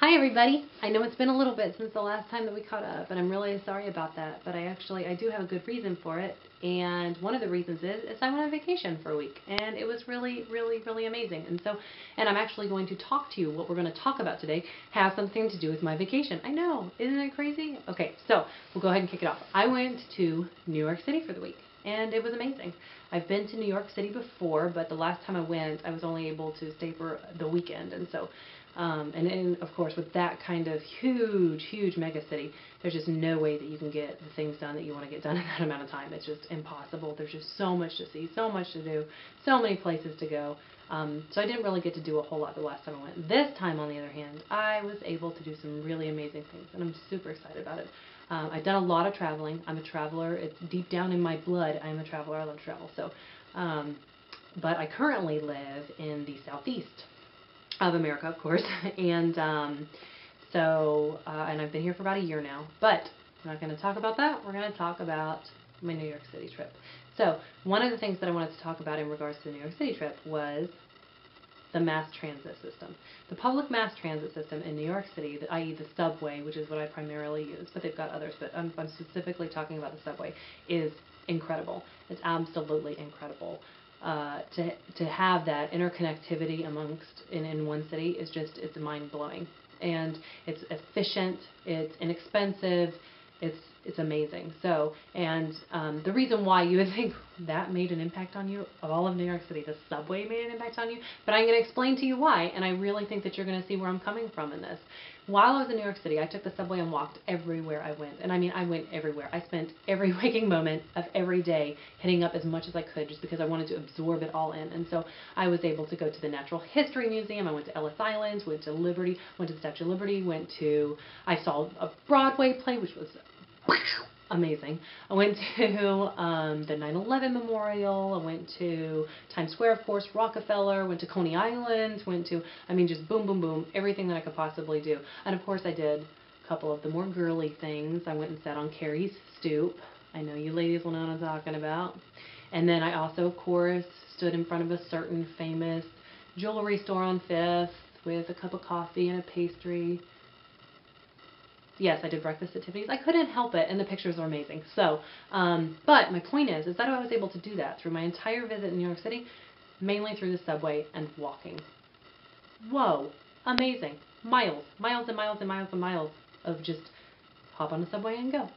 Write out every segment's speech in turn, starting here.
Hi everybody! I know it's been a little bit since the last time that we caught up, and I'm really sorry about that, but I do have a good reason for it, and one of the reasons is I went on vacation for a week, and it was really, really, really amazing. And I'm actually going to talk to you. What we're going to talk about today has something to do with my vacation. I know, isn't it crazy? Okay, so we'll go ahead and kick it off. I went to New York City for the week, and it was amazing. I've been to New York City before, but the last time I went, I was only able to stay for the weekend, and so of course, with that kind of huge mega city, there's just no way that you can get the things done that you want to get done in that amount of time. It's just impossible. There's just so much to see, so much to do, so many places to go. So I didn't really get to do a whole lot the last time I went. This time, on the other hand, I was able to do some really amazing things, and I'm super excited about it. I've done a lot of traveling. I'm a traveler. It's deep down in my blood. I'm a traveler. I love to travel. So, but I currently live in the southeast of America, of course, and and I've been here for about a year now, but we're not going to talk about that. We're going to talk about my New York City trip. So one of the things that I wanted to talk about in regards to the New York City trip was the mass transit system. The public mass transit system in New York City, i.e. the subway, which is what I primarily use, but they've got others, but I'm specifically talking about the subway, is incredible. It's absolutely incredible. To have that interconnectivity in one city is just, it's mind-blowing. And it's efficient, it's inexpensive, it's amazing. So, and the reason why you would think that made an impact on you, of all of New York City, the subway made an impact on you, but I'm going to explain to you why, and I really think that you're going to see where I'm coming from in this. While I was in New York City, I took the subway and walked everywhere I went. And I mean, I went everywhere. I spent every waking moment of every day hitting up as much as I could just because I wanted to absorb it all in. And so I was able to go to the Natural History Museum. I went to Ellis Island, went to Liberty, went to the Statue of Liberty, I saw a Broadway play, which was amazing. I went to the 9/11 Memorial. I went to Times Square, of course, Rockefeller. Went to Coney Island. Just boom, boom, boom, everything that I could possibly do. And of course, I did a couple of the more girly things. I went and sat on Carrie's stoop. I know you ladies will know what I'm talking about. And then I also, of course, stood in front of a certain famous jewelry store on Fifth with a cup of coffee and a pastry. Yes, I did breakfast at Tiffany's. I couldn't help it, and the pictures are amazing. So, but my point is that I was able to do that through my entire visit in New York City, mainly through the subway and walking. Whoa, amazing. Miles and miles and miles and miles of just hop on the subway and go.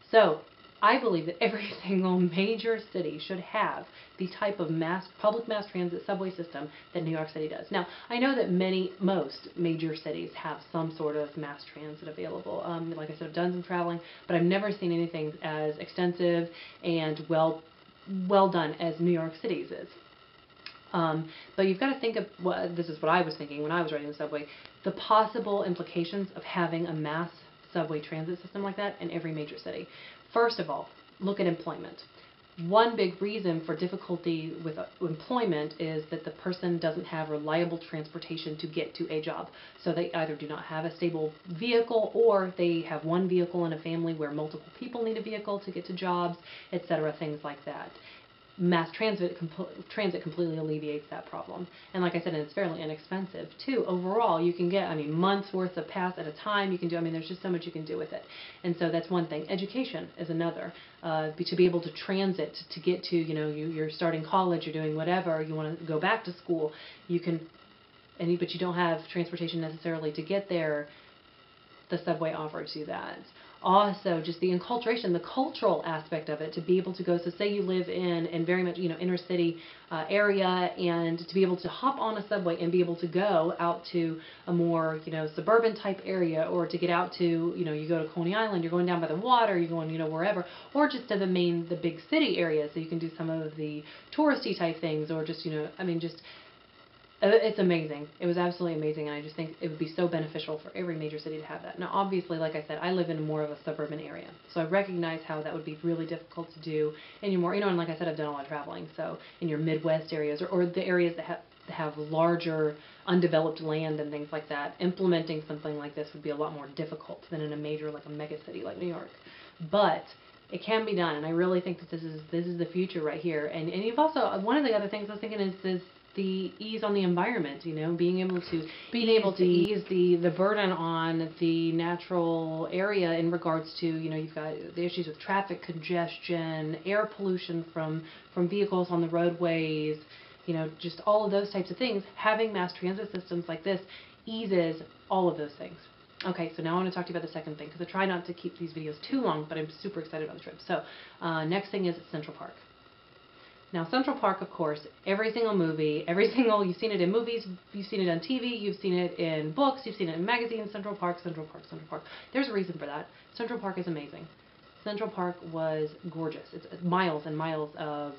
So, I believe that every single major city should have the type of public mass transit subway system that New York City does. Now, I know that most major cities have some sort of mass transit available. Like I said, I've done some traveling, but I've never seen anything as extensive and well done as New York City's is. But you've got to think of, this is what I was thinking when I was riding the subway, the possible implications of having a mass subway transit system like that in every major city. First of all, look at employment. One big reason for difficulty with employment is that the person doesn't have reliable transportation to get to a job. So they either do not have a stable vehicle, or they have one vehicle in a family where multiple people need a vehicle to get to jobs, etc., things like that. Mass transit completely alleviates that problem. And like I said, it's fairly inexpensive too. Overall, you can get, months worth of pass at a time. You can do, there's just so much you can do with it. And so that's one thing. Education is another. To be able to transit, to get to, you're starting college, you're doing whatever, you want to go back to school, you can, but you don't have transportation necessarily to get there. The subway offers you that. Also, just the enculturation, the cultural aspect of it, to be able to go, so say you live in very much, inner city area, and to be able to hop on a subway and be able to go out to a more, suburban type area, or to get out to, you go to Coney Island, you're going down by the water, you're going, wherever, or just to the big city areas, so you can do some of the touristy type things, or just, it's amazing. It was absolutely amazing, and I just think it would be so beneficial for every major city to have that. Now, obviously, like I said, I live in more of a suburban area, so I recognize how that would be really difficult to do in your more, and like I said, I've done a lot of traveling, so in your Midwest areas, or the areas that have larger undeveloped land and things like that, implementing something like this would be a lot more difficult than in a major, like a mega city like New York. But it can be done, and I really think that this is the future right here. And you've also, one of the other things I was thinking is the ease on the environment, you know, being able to ease the burden on the natural area in regards to, you know, you've got the issues with traffic congestion, air pollution from vehicles on the roadways, you know, just all of those types of things. Having mass transit systems like this eases all of those things. Okay, so now I want to talk to you about the second thing, because I try not to keep these videos too long, but I'm super excited about the trip. So, next thing is Central Park. Now, Central Park, of course, every single movie, you've seen it in movies, you've seen it on TV, you've seen it in books, you've seen it in magazines, Central Park, Central Park, Central Park. There's a reason for that. Central Park is amazing. Central Park was gorgeous. It's miles and miles of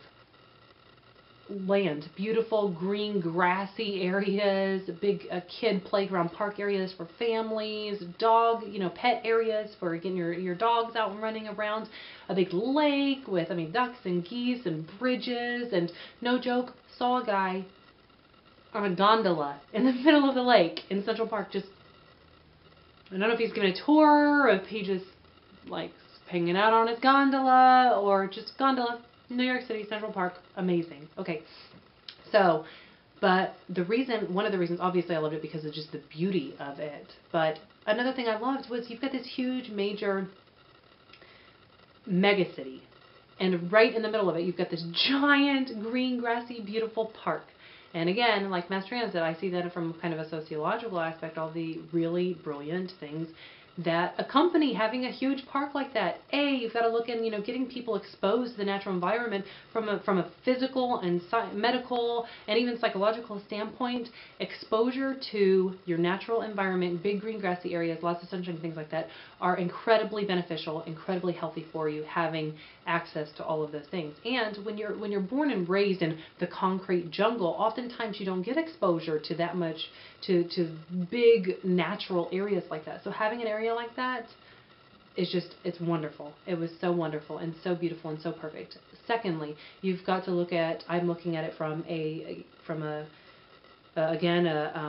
land, beautiful green grassy areas, big kid playground park areas for families, dog, you know, pet areas for getting your dogs out and running around, a big lake with, I mean, ducks and geese and bridges, and no joke, saw a guy on a gondola in the middle of the lake in Central Park. Just, I don't know if he's giving a tour or if he just likes hanging out on his gondola, or just gondola. New York City, Central Park, amazing. Okay, so, but one of the reasons, obviously I loved it because of just the beauty of it, but another thing I loved was you've got this huge, major mega city, and right in the middle of it, you've got this giant, green, grassy, beautiful park. And again, like mass transit, I see that from kind of a sociological aspect, all the really brilliant things that accompany having a huge park like that. You've got to look in, you know, getting people exposed to the natural environment from a physical and medical and even psychological standpoint. Exposure to your natural environment, big green grassy areas, lots of sunshine, things like that, are incredibly beneficial, incredibly healthy for you, having access to all of those things. And when you're born and raised in the concrete jungle, oftentimes you don't get exposure to that much, to big natural areas like that. So having an area like that is just, it's wonderful. It was so wonderful and so beautiful and so perfect. Secondly, you've got to look at, I'm looking at it from an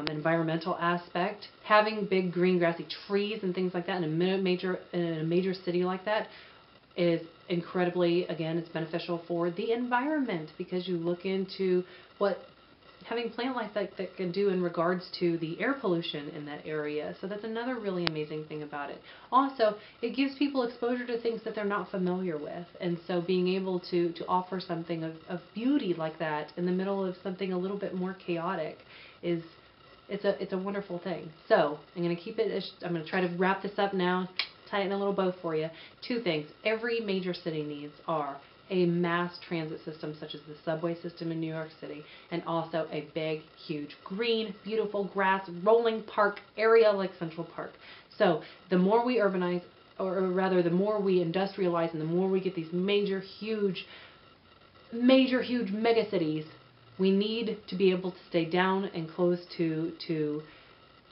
environmental aspect. Having big green grassy trees and things like that in a major city like that is incredibly, again, it's beneficial for the environment, because you look into what having plant life that can do in regards to the air pollution in that area. So that's another really amazing thing about it. Also, it gives people exposure to things that they're not familiar with. And so being able to offer something of beauty like that in the middle of something a little bit more chaotic it's a wonderful thing. So I'm going to try to wrap this up now, tie it in a little bow for you. Two things every major city needs are a mass transit system such as the subway system in New York City, and also a big, huge, green, beautiful grass rolling park area like Central Park. So the more we urbanize, or rather the more we industrialize, and the more we get these major, huge mega cities, we need to be able to stay down and close to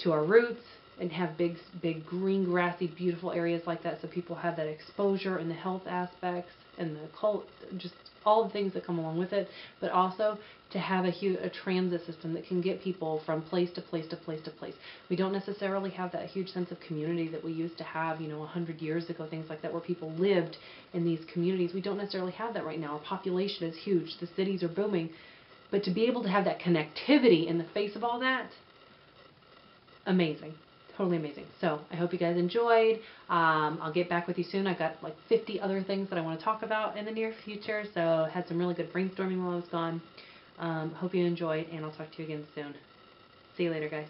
our roots and have big green, grassy, beautiful areas like that, so people have that exposure and the health aspects and just all the things that come along with it, but also to have a transit system that can get people from place to place to place to place. We don't necessarily have that huge sense of community that we used to have, 100 years ago, things like that, where people lived in these communities. We don't necessarily have that right now. Our population is huge. The cities are booming. But to be able to have that connectivity in the face of all that, amazing. Totally amazing. So I hope you guys enjoyed. I'll get back with you soon. I've got like 50 other things that I want to talk about in the near future. So had some really good brainstorming while I was gone. Hope you enjoyed, and I'll talk to you again soon. See you later, guys.